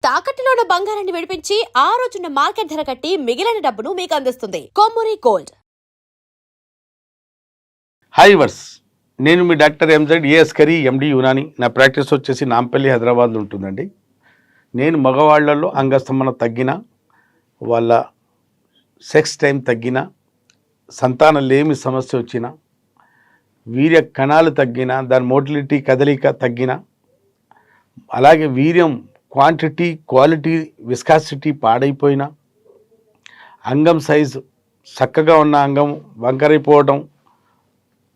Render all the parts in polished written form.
తాకట్టులో ఉన్న బంగారాన్ని విడిపించి ఆ రోజున్న మార్కెట్ ధర కట్టి మిగిలిన డబ్బును మీకు అందిస్తుంది కొమ్మూరి గోల్డ్. హాయ్ వర్స్, నేను మీ డాక్టర్ ఎంజెడ్ ఏఎస్ కరీ ఎండి యునాని. నా ప్రాక్టీస్ వచ్చేసి నాంపల్లి హైదరాబాద్లో ఉంటుందండి. నేను మగవాళ్లలో అంగస్తంభన తగ్గిన, వాళ్ళ సెక్స్ టైం తగ్గిన, సంతానం లేమి సమస్య వచ్చిన, వీర్య కణాలు తగ్గిన, దాని మోటిలిటీ కదలిక తగ్గిన, అలాగే వీర్యం క్వాంటిటీ క్వాలిటీ విస్కాసిటీ పాడైపోయిన, అంగం సైజు చక్కగా ఉన్న అంగం వంకరైపోవడం,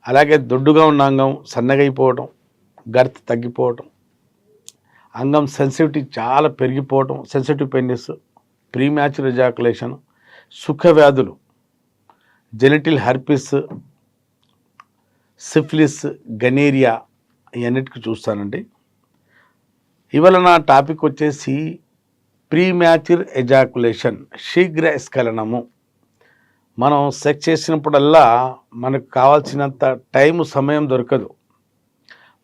అలాగే దొడ్డుగా ఉన్న అంగం సన్నగైపోవడం, గర్త్ తగ్గిపోవడం, అంగం సెన్సిటివిటీ చాలా పెరిగిపోవడం, సెన్సిటివ్ పెనిస్, ప్రీమ్యాచ్యూర్ ఎజాకులేషన్, సుఖ వ్యాధులు, జెనిటల్ హెర్పిస్, సిఫిలిస్, గనేరియా ఇవన్నిటికీ చూస్తానండి. ఇవాళ నా టాపిక్ వచ్చేసి ప్రీమ్యాచ్యూర్ ఎజాకులేషన్, శీఘ్ర స్ఖలనము. మనం సెక్స్ చేసినప్పుడల్లా మనకు కావాల్సినంత సమయం దొరకదు.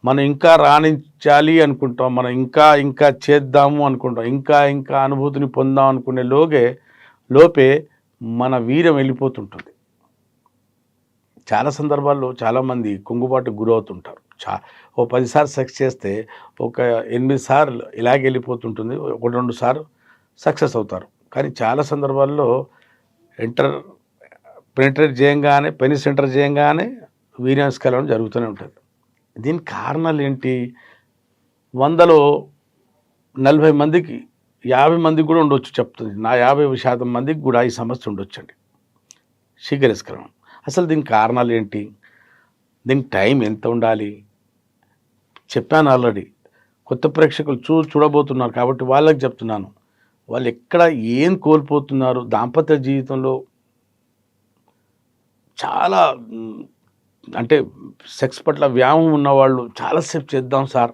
మనం ఇంకా రాణించాలి అనుకుంటాం, మనం ఇంకా చేద్దాము అనుకుంటాం, ఇంకా అనుభూతిని పొందాం అనుకునే లోపే మన వీర్యం వెళ్ళిపోతుంటుంది. చాలా సందర్భాల్లో చాలామంది కుంగుబాటుకు గురవుతుంటారు. ఓ 10 సార్లు సెక్స్ చేస్తే ఒక 8 సార్లు ఇలాగే వెళ్ళిపోతుంటుంది, 1-2 సార్లు సక్సెస్ అవుతారు. కానీ చాలా సందర్భాల్లో పెనిట్రేట్ చేయంగానే, పెనిస్ ఎంటర్ చేయంగానే వీర్యం స్ఖలనం జరుగుతూనే ఉంటుంది. దీనికి కారణాలు ఏంటి? 100లో 40 మందికి 50 మందికి కూడా ఉండొచ్చు చెప్తుంది. నా 50% మందికి కూడా ఈ సమస్య ఉండొచ్చండి, శీఘ్ర స్ఖలనం. అసలు దీనికి కారణాలు ఏంటి? దీనికి టైం ఎంత ఉండాలి? చెప్పాను ఆల్రెడీ. కొత్త ప్రేక్షకులు చూడబోతున్నారు కాబట్టి వాళ్ళకి చెప్తున్నాను. వాళ్ళు ఎక్కడ ఏం కోల్పోతున్నారు? దాంపత్య జీవితంలో చాలా అంటే సెక్స్ పట్ల వ్యామోహం ఉన్నవాళ్ళు చాలాసేపు చేద్దాం సార్,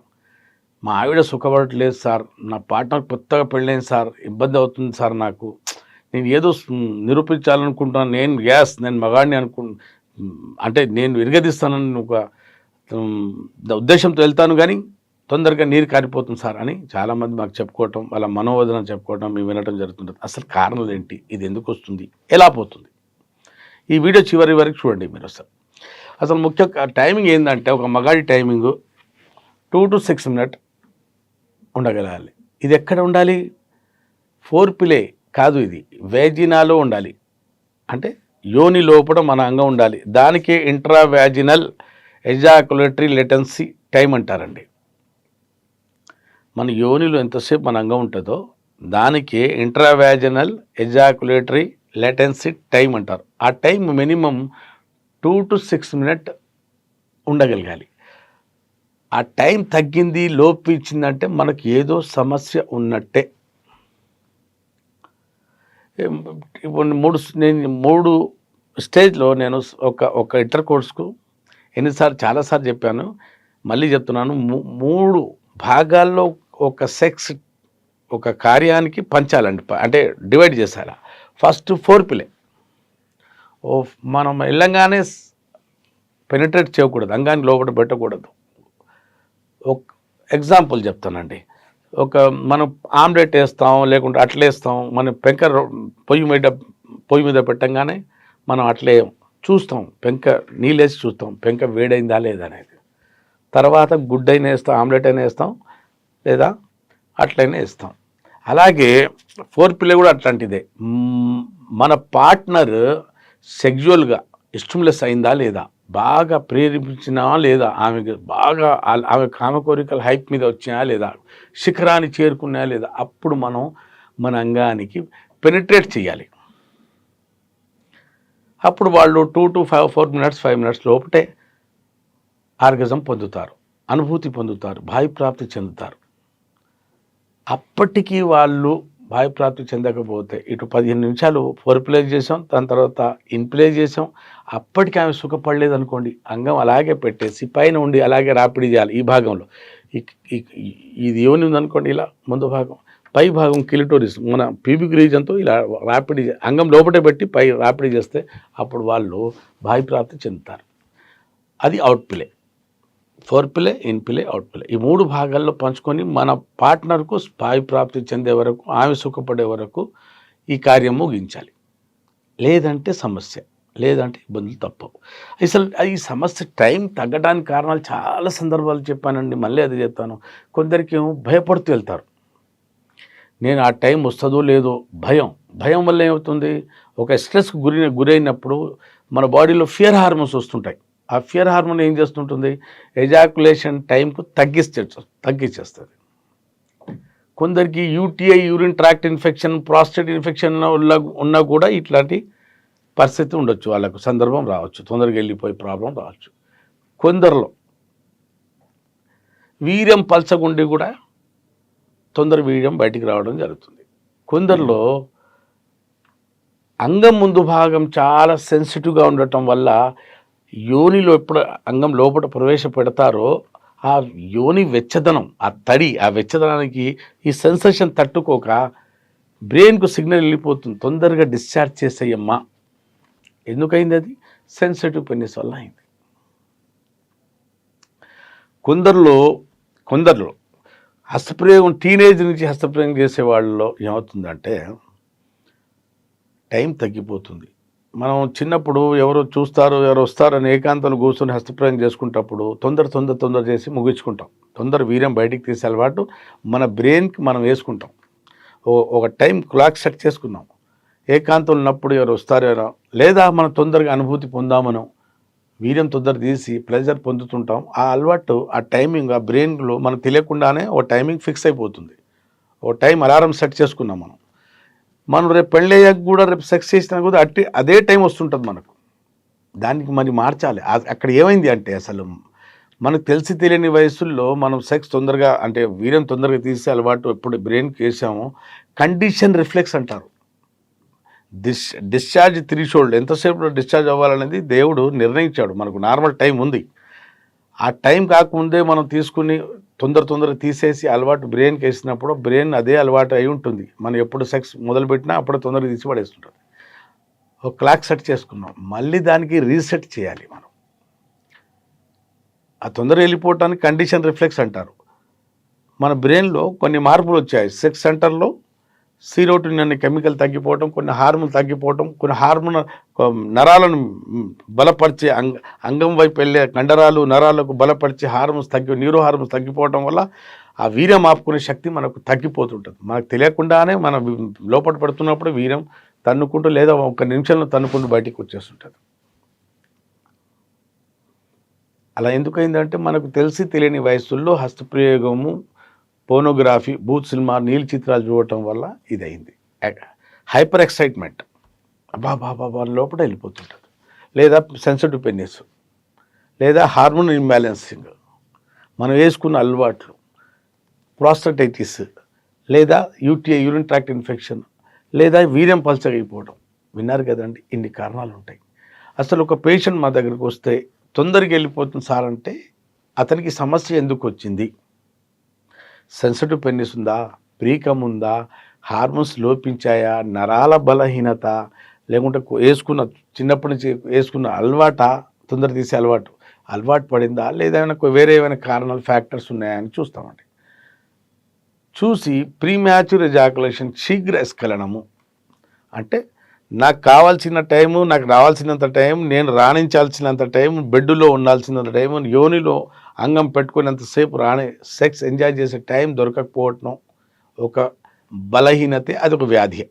మా ఆవిడ సుఖపడట్లేదు సార్, నా పార్ట్నర్ కొత్తగా పెళ్ళైంది సార్, ఇబ్బంది అవుతుంది సార్, నాకు నేను ఏదో నిరూపించాలనుకుంటున్నాను, నేను మగాడిని అంటే నేను విరగదీస్తానని ఒక ఉద్దేశంతో వెళ్తాను, కానీ తొందరగా నీరు కారిపోతుంది సార్ అని చాలామంది మాకు చెప్పుకోవటం, వాళ్ళ మనోవేదన చెప్పుకోవటం మేము వినటం జరుగుతుంటుంది. అసలు కారణాలు ఏంటి? ఇది ఎందుకు వస్తుంది? ఎలా పోతుంది? ఈ వీడియో చివరి వరకు చూడండి మీరు. అసలు ముఖ్య టైమింగ్ ఏంటంటే, ఒక మగాడి టైమింగ్ 2 to 6 minutes ఉండగలగాలి. ఇది ఎక్కడ ఉండాలి? ఫోర్ ప్లే కాదు, ఇది వేజినాలో ఉండాలి. అంటే యోని లోపల మన అంగం ఉండాలి. దానికే ఇంట్రావాజినల్ ఎజాకులేటరీ లేటెన్సీ టైం అంటారండి. మన యోనిలో ఎంతసేపు మన అంగం ఉంటుందో దానికే ఇంట్రావాజినల్ ఎజాకులేటరీ లేటెన్సీ టైం అంటారు. ఆ టైం మినిమం 2 to 6 minutes ఉండగలగాలి. ఆ టైం తగ్గింది, లోపు ఇచ్చిందంటే మనకి ఏదో సమస్య ఉన్నట్టే. నేను 3 స్టేజ్లో నేను ఒక ఇంటర్ కోర్స్కు చాలాసార్లు చెప్పాను, మళ్ళీ చెప్తున్నాను. 3 భాగాల్లో ఒక సెక్స్ ఒక కార్యానికి పంచాలండి, అంటే డివైడ్ చేసేలా. First four play. మనం వెళ్ళంగానే పెనిట్రేట్ చేయకూడదు, అంగానికి లోపల పెట్టకూడదు. ఒక ఎగ్జాంపుల్ చెప్తానండి. మనం ఆమ్లెట్ వేస్తాం, లేకుంటే అట్లా వేస్తాం. మనం పెంక పొయ్యి మీద పెట్టంగానే మనం అట్లే చూస్తాం, పెంక నీళ్ళేసి చూస్తాం పెంక వేడైందా లేదా అనేది. తర్వాత గుడ్డ అయినా వేస్తాం, ఆమ్లెట్ అయినా వేస్తాం, లేదా అట్లయినా వేస్తాం. అలాగే ఫోర్ ప్లే కూడా అట్లాంటిదే. మన పార్ట్నర్ సెక్జువల్గా స్టిమ్యులస్ అయిందా లేదా, బాగా ప్రేరేపించినా లేదా, ఆమె కామ కోరికలు హైప్ మీద వచ్చినా లేదా, శిఖరాన్ని చేరుకున్నా లేదా, అప్పుడు మనం మన అంగానికి పెనిట్రేట్ చేయాలి. అప్పుడు వాళ్ళు 2 to 4 minutes 5 minutes లోపటే ఆర్గజం పొందుతారు, అనుభూతి పొందుతారు, భావప్రాప్తి చెందుతారు. అప్పటికీ వాళ్ళు భావప్రాప్తి చెందకపోతే ఇటు 15 నిమిషాలు ఫోర్ ప్లే చేసాం, దాని తర్వాత ఇన్ప్లే చేసాం, అప్పటికి ఆమె సుఖపడలేదు అనుకోండి, అంగం అలాగే పెట్టేసి పైన ఉండి అలాగే రాపిడి చేయాలి. ఈ భాగంలో ఇది ఏమని ఉందనుకోండి, ఇలా ముందు భాగం, పై భాగం కిలిటోరిస్, మన ప్యూబిక్ రీజన్తో ఇలా రాపిడి అంగం లోపటే పెట్టి పై రాపిడి చేస్తే అప్పుడు వాళ్ళు భావప్రాప్తి చెందుతారు. అది out play. Four play, in play, out play ఈ 3 భాగాల్లో పంచుకొని మన పార్ట్నర్కు స్థాయి ప్రాప్తి చెందే వరకు, ఆమె సుఖపడే వరకు ఈ కార్యం ముగించాలి. లేదంటే సమస్య, లేదంటే ఇబ్బందులు తప్పవు. అసలు ఈ సమస్య టైం తగ్గడానికి కారణాలు చాలా సందర్భాలు చెప్పానండి. మళ్ళీ అది చెప్తాను. కొందరికి ఏమో భయపడుతూ వెళ్తారు. నేను ఆ టైం వస్తుందో లేదో భయం వల్ల ఏమవుతుంది, ఒక స్ట్రెస్కి గురైనప్పుడు మన బాడీలో ఫియర్ హార్మోన్స్ వస్తుంటాయి. ఆ ఫియర్ హార్మోన్ ఏం చేస్తుంటుంది, ఎజాకులేషన్ టైంకు తగ్గించేస్తుంది. కొందరికి UTI, urine tract infection, prostate infection ఉన్నా కూడా ఇట్లాంటి పరిస్థితి ఉండొచ్చు, వాళ్ళకు సందర్భం రావచ్చు, తొందరగా వెళ్ళిపోయే ప్రాబ్లం రావచ్చు. కొందరిలో వీర్యం పల్చగుండి కూడా తొందర వీర్యం బయటికి రావడం జరుగుతుంది. కొందరిలో అంగం ముందు భాగం చాలా సెన్సిటివ్గా ఉండటం వల్ల యోనిలో ఎప్పుడు అంగం లోపల ప్రవేశపెడతారో ఆ యోని వెచ్చదనం, ఆ తడి, ఆ వెచ్చదనానికి ఈ సెన్సేషన్ తట్టుకోక బ్రెయిన్కు సిగ్నల్ వెళ్ళిపోతుంది, తొందరగా డిశ్చార్జ్ చేసేయమ్మా. ఎందుకైంది అది? సెన్సిటివ్ పెనిస్ వల్ల అయింది. కొందరిలో హస్తప్రయోగం, టీనేజ్ నుంచి హస్తప్రయోగం చేసే వాళ్ళలో ఏమవుతుందంటే టైం తగ్గిపోతుంది. మనం చిన్నప్పుడు ఎవరో చూస్తారు, ఎవరు వస్తారని ఏకాంతంలో కూర్చొని హస్తప్రయోగం చేసుకుంటప్పుడు తొందర చేసి ముగించుకుంటాం. తొందర వీర్యం బయటికి తీసే అలవాటు మన బ్రెయిన్కి మనం వేసుకుంటాం. ఒక టైం క్లాక్ సెట్ చేసుకున్నాం. ఏకాంతం ఉన్నప్పుడు ఎవరు వస్తారో, లేదా మనం తొందరగా అనుభూతి పొందామనో వీర్యం తొందర తీసి ప్లెజర్ పొందుతుంటాం. ఆ అలవాటు, ఆ టైమింగ్ ఆ బ్రెయిన్లో మనకు తెలియకుండానే ఓ టైమింగ్ ఫిక్స్ అయిపోతుంది. ఓ టైం అలారం సెట్ చేసుకున్నాం. మనం రేపు పెళ్ళయ్యాక కూడా రేపు సెక్స్ చేసినా కూడా అదే టైం వస్తుంటుంది మనకు. దానికి మరి మార్చాలి. అక్కడ ఏమైంది అంటే అసలు మనకు తెలిసి తెలియని వయసుల్లో మనం సెక్స్ తొందరగా, అంటే వీర్యం తొందరగా తీసే అలవాటు ఎప్పుడు బ్రెయిన్కి వేసామో కండిషన్ రిఫ్లెక్స్ అంటారు. డిశ్చార్జ్ త్రీషోల్డ్, ఎంతసేపు డిశ్చార్జ్ అవ్వాలనేది దేవుడు నిర్ణయించాడు. మనకు నార్మల్ టైం ఉంది. ఆ టైం కాకముందే మనం తీసుకుని తొందర తీసేసి అలవాటు బ్రెయిన్కి వేసినప్పుడు బ్రెయిన్ అదే అలవాటు అయి ఉంటుంది. మనం ఎప్పుడు సెక్స్ మొదలుపెట్టినా అప్పుడు తొందరగా తీసి పడేస్తుంటుంది. ఒక క్లాక్ సెట్ చేసుకున్నాం, మళ్ళీ దానికి రీసెట్ చేయాలి మనం. ఆ తొందరగా వెళ్ళిపోవటానికి కండిషన్ రిఫ్లెక్స్ అంటారు. మన బ్రెయిన్లో కొన్ని మార్పులు వచ్చాయి. సెక్స్ సెంటర్లో సీరోటిన్ అనే కెమికల్ తగ్గిపోవటం, కొన్ని హార్మోన్ తగ్గిపోవటం, కొన్ని హార్మోన్ నరాలను బలపరిచే అంగం వైపు వెళ్ళే కండరాలు నరాలకు బలపరిచే హార్మోన్స్ న్యూరో హార్మోన్స్ తగ్గిపోవటం వల్ల ఆ వీర్యం ఆపుకునే శక్తి మనకు తగ్గిపోతుంటుంది. మనకు తెలియకుండానే మనం లోపల పడుతున్నప్పుడు వీర్యం తన్నుకుంటూ, లేదా ఒక నిమిషంలో తన్నుకుంటూ బయటికి వచ్చేస్తుంటుంది. అలా ఎందుకైందంటే మనకు తెలిసి తెలియని వయసుల్లో హస్తప్రయోగము, పోనోగ్రఫీ, బూత్ సినిమా, నీలి చిత్రాలు చూడటం వల్ల ఇదైంది. హైపర్ ఎక్సైట్మెంట్, బాబా లోపల వెళ్ళిపోతుంటుంది. లేదా సెన్సిటివ్ పెనిస్, లేదా హార్మోన్ ఇంబ్యాలెన్సింగ్, మనం వేసుకున్న అలవాట్లు, ప్రాస్టటైటిస్, లేదా యూటీఐ, యూరిన్ ట్రాక్ట్ ఇన్ఫెక్షన్, లేదా వీర్యం పల్చగైపోవడం. విన్నారు కదండి, ఇన్ని కారణాలు ఉంటాయి. అసలు ఒక పేషెంట్ మా దగ్గరికి వస్తే తొందరగా వెళ్ళిపోతుంది సార్ అంటే అతనికి సమస్య ఎందుకు వచ్చింది? సెన్సిటివ్ పెనిస్ ఉందా, ప్రీకం ఉందా, హార్మోన్స్ లోపించాయా, నరాల బలహీనత, లేకుంటే చిన్నప్పటి నుంచి వేసుకున్న అలవాట, తొందర తీసే అలవాటు పడిందా, లేదా వేరే ఏమైనా కారణాలు, ఫ్యాక్టర్స్ ఉన్నాయని చూస్తామండి. చూసి ప్రీమ్యాచ్యూర్ ఎజాకులేషన్, శీఘ్ర ఎస్కలనము అంటే నాకు కావాల్సిన టైము, నాకు రావాల్సినంత టైం, నేను రాణించాల్సినంత టైం, బెడ్డులో ఉండాల్సినంత టైం, యోనిలో అంగం పెట్టుకునేంతసేపు సెక్స్ ఎంజాయ్ చేసే టైం దొరకకపోవటం ఒక బలహీనతే, అది ఒక వ్యాధి,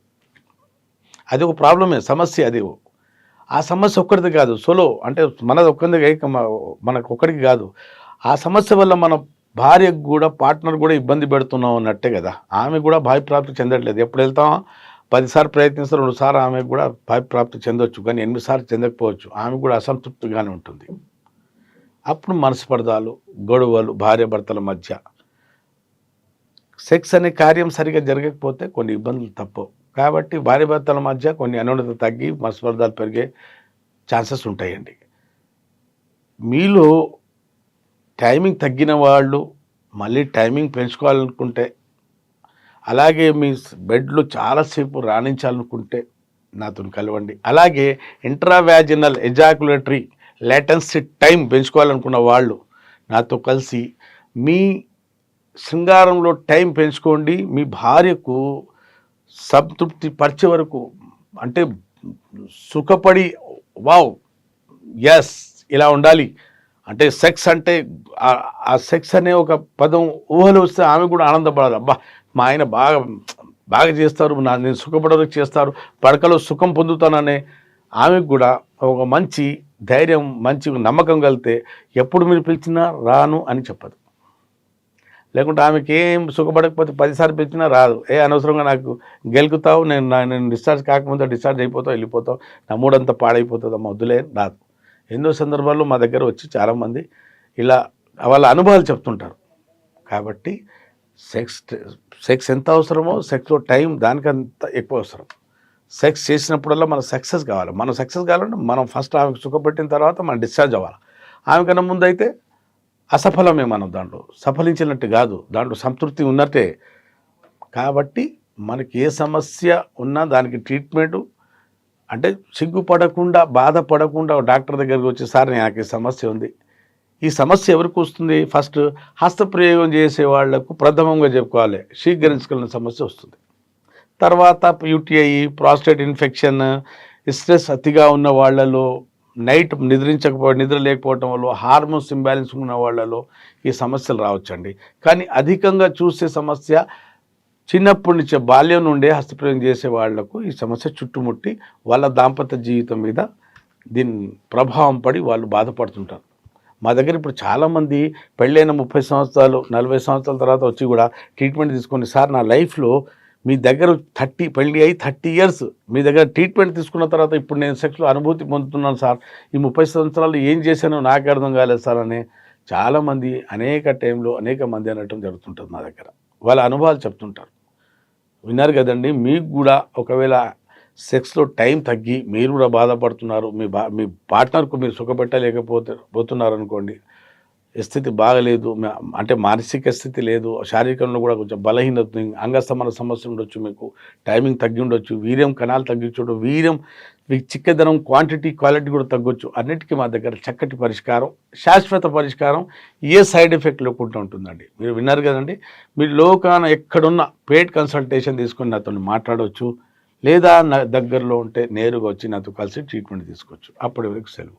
అది ఒక ప్రాబ్లమే, సమస్య. అది ఆ సమస్య ఒక్కడిది కాదు, అంటే మనది మనకు ఒక్కడికి కాదు. ఆ సమస్య వల్ల మన భార్యకు కూడా, పార్ట్నర్ కూడా ఇబ్బంది పెడుతున్నాం అన్నట్టే కదా. ఆమె కూడా భావిప్రాప్తి చెందట్లేదు. ఎప్పుడు వెళ్తామో 10 సార్లు ప్రయత్నిస్తారు, 2 సార్లు ఆమెకు కూడా భావిప్రాప్తి చెందొచ్చు, కానీ 8 సార్లు చెందకపోవచ్చు. ఆమె కూడా అసంతృప్తిగానే ఉంటుంది. అప్పుడు మనస్పర్ధాలు, గొడవలు భార్యాభర్తల మధ్య. సెక్స్ అనే కార్యం సరిగా జరగకపోతే కొన్ని ఇబ్బందులు తప్పవు. కాబట్టి భార్యాభర్తల మధ్య కొన్ని అన్యోన్యత తగ్గి మనస్పర్ధాలు పెరిగే ఛాన్సెస్ ఉంటాయండి. మీలో టైమింగ్ తగ్గిన వాళ్ళు మళ్ళీ టైమింగ్ పెంచుకోవాలనుకుంటే, అలాగే మీ బెడ్లో చాలాసేపు రాణించాలనుకుంటే నాతో కలవండి. అలాగే ఇంట్రావాజినల్ ఎజాకులేటరీ లేటెన్సీ టైం పెంచుకోవాలనుకున్న వాళ్ళు నాతో కలిసి మీ శృంగారంలో టైం పెంచుకోండి. మీ భార్యకు సంతృప్తి పరిచే వరకు, అంటే సుఖపడి వావ్ ఎస్ ఇలా ఉండాలి అంటే సెక్స్ అంటే ఆ సెక్స్ అనే ఒక పదం ఊహలు వస్తే ఆమె కూడా ఆనందపడాలి. అబ్బా మా ఆయన బాగా చేస్తారు, నేను సుఖపడడానికి చేస్తారు, పడకలో సుఖం పొందుతాననే ఆమెకు కూడా ఒక మంచి ధైర్యం, మంచి నమ్మకం కలిగితే ఎప్పుడు మీరు పిలిచినా రాను అని చెప్పదు. లేకుంటే ఆమెకి ఏం సుఖపడకపోతే 10 సార్లు పిలిచినా రాదు. అనవసరంగా నాకు గెలుకుతావు, నేను డిశ్చార్జ్ కాకముందే డిశ్చార్జ్ అయిపోతావు, వెళ్ళిపోతావు, నా మూడంతా పాడైపోతుందమ్మా వద్దులే రాదు. ఎన్నో సందర్భాల్లో మా దగ్గర వచ్చి చాలామంది ఇలా వాళ్ళ అనుభవాలు చెప్తుంటారు. కాబట్టి సెక్స్ ఎంత అవసరమో సెక్స్లో టైం దానికంత ఎక్కువ అవసరం. సెక్స్ చేసినప్పుడల్లా మనం సక్సెస్ కావాలి. మనం సక్సెస్ కావాలంటే మనం ఫస్ట్ ఆమెకు సుఖపెట్టిన తర్వాత మనం డిశ్చార్జ్ అవ్వాలి. ఆమెకన్నా ముందు అయితే అసఫలమే, మనం దాంట్లో సఫలించినట్టు కాదు, దాంట్లో సంతృప్తి ఉన్నట్టే. కాబట్టి మనకి ఏ సమస్య ఉన్నా దానికి ట్రీట్మెంటు అంటే సిగ్గుపడకుండా బాధపడకుండా డాక్టర్ దగ్గరికి వచ్చి సార్ నాకు ఈ సమస్య ఉంది, ఈ సమస్య ఎవరికి వస్తుంది, ఫస్ట్ హస్తప్రయోగం చేసే వాళ్లకు ప్రథమంగా చెప్పుకోవాలి శీఘ్రించుకున్న సమస్య వస్తుంది. తర్వాత యూటీఐ, ప్రాస్టేట్ ఇన్ఫెక్షన్, స్ట్రెస్ అతిగా ఉన్న వాళ్ళలో, నైట్ నిద్ర లేకపోవటం వల్ల, హార్మోన్స్ ఇంబ్యాలెన్స్ ఉన్న వాళ్ళలో ఈ సమస్యలు రావచ్చండి. కానీ అధికంగా చూసే సమస్య చిన్నప్పటి నుంచే బాల్యం నుండే హస్తప్రయోగం చేసే వాళ్లకు ఈ సమస్య చుట్టుముట్టి వాళ్ళ దాంపత్య జీవితం మీద దీని ప్రభావం పడి వాళ్ళు బాధపడుతుంటారు. మా దగ్గర ఇప్పుడు చాలామంది పెళ్ళైన 30 సంవత్సరాలు 40 సంవత్సరాల తర్వాత వచ్చి కూడా ట్రీట్మెంట్ తీసుకొని సార్ నా లైఫ్లో మీ దగ్గర పెళ్ళి అయ్యి 30 ఇయర్స్ మీ దగ్గర ట్రీట్మెంట్ తీసుకున్న తర్వాత ఇప్పుడు నేను సెక్స్లో అనుభూతి పొందుతున్నాను సార్, ఈ 30 సంవత్సరాలు ఏం చేశానో నాకు అర్థం కాలేదు సార్ అని చాలామంది అనేక టైంలో అనేక మంది అనటం జరుగుతుంటుంది. మా దగ్గర వాళ్ళ అనుభవాలు చెప్తుంటారు. విన్నారు కదండి. మీకు కూడా ఒకవేళ సెక్స్లో టైం తగ్గి మీరు కూడా బాధపడుతున్నారు, మీ పార్ట్నర్కు మీరు సుఖపెట్టలేకపోతున్నారు అనుకోండి, స్థితి బాగలేదు, అంటే మానసిక స్థితి లేదు, శారీరకంలో కూడా కొంచెం బలహీనత, అంగస్తమన సమస్య ఉండొచ్చు, మీకు టైమింగ్ తగ్గి ఉండొచ్చు, వీర్యం కణాలు తగ్గించడం, వీర్యం మీకు చిక్కదనం క్వాంటిటీ క్వాలిటీ కూడా తగ్గొచ్చు. అన్నిటికీ మా దగ్గర చక్కటి పరిష్కారం, శాశ్వత పరిష్కారం, ఏ సైడ్ ఎఫెక్ట్ లేకుండా ఉంటుందండి. మీరు విన్నారు కదండి. మీరు లోకాన ఎక్కడున్న పెయిడ్ కన్సల్టేషన్ తీసుకొని నాతో మాట్లాడవచ్చు, లేదా నా దగ్గరలో ఉంటే నేరుగా వచ్చి నాతో కలిసి ట్రీట్మెంట్ తీసుకోవచ్చు. అప్పటి వరకు సెలవు.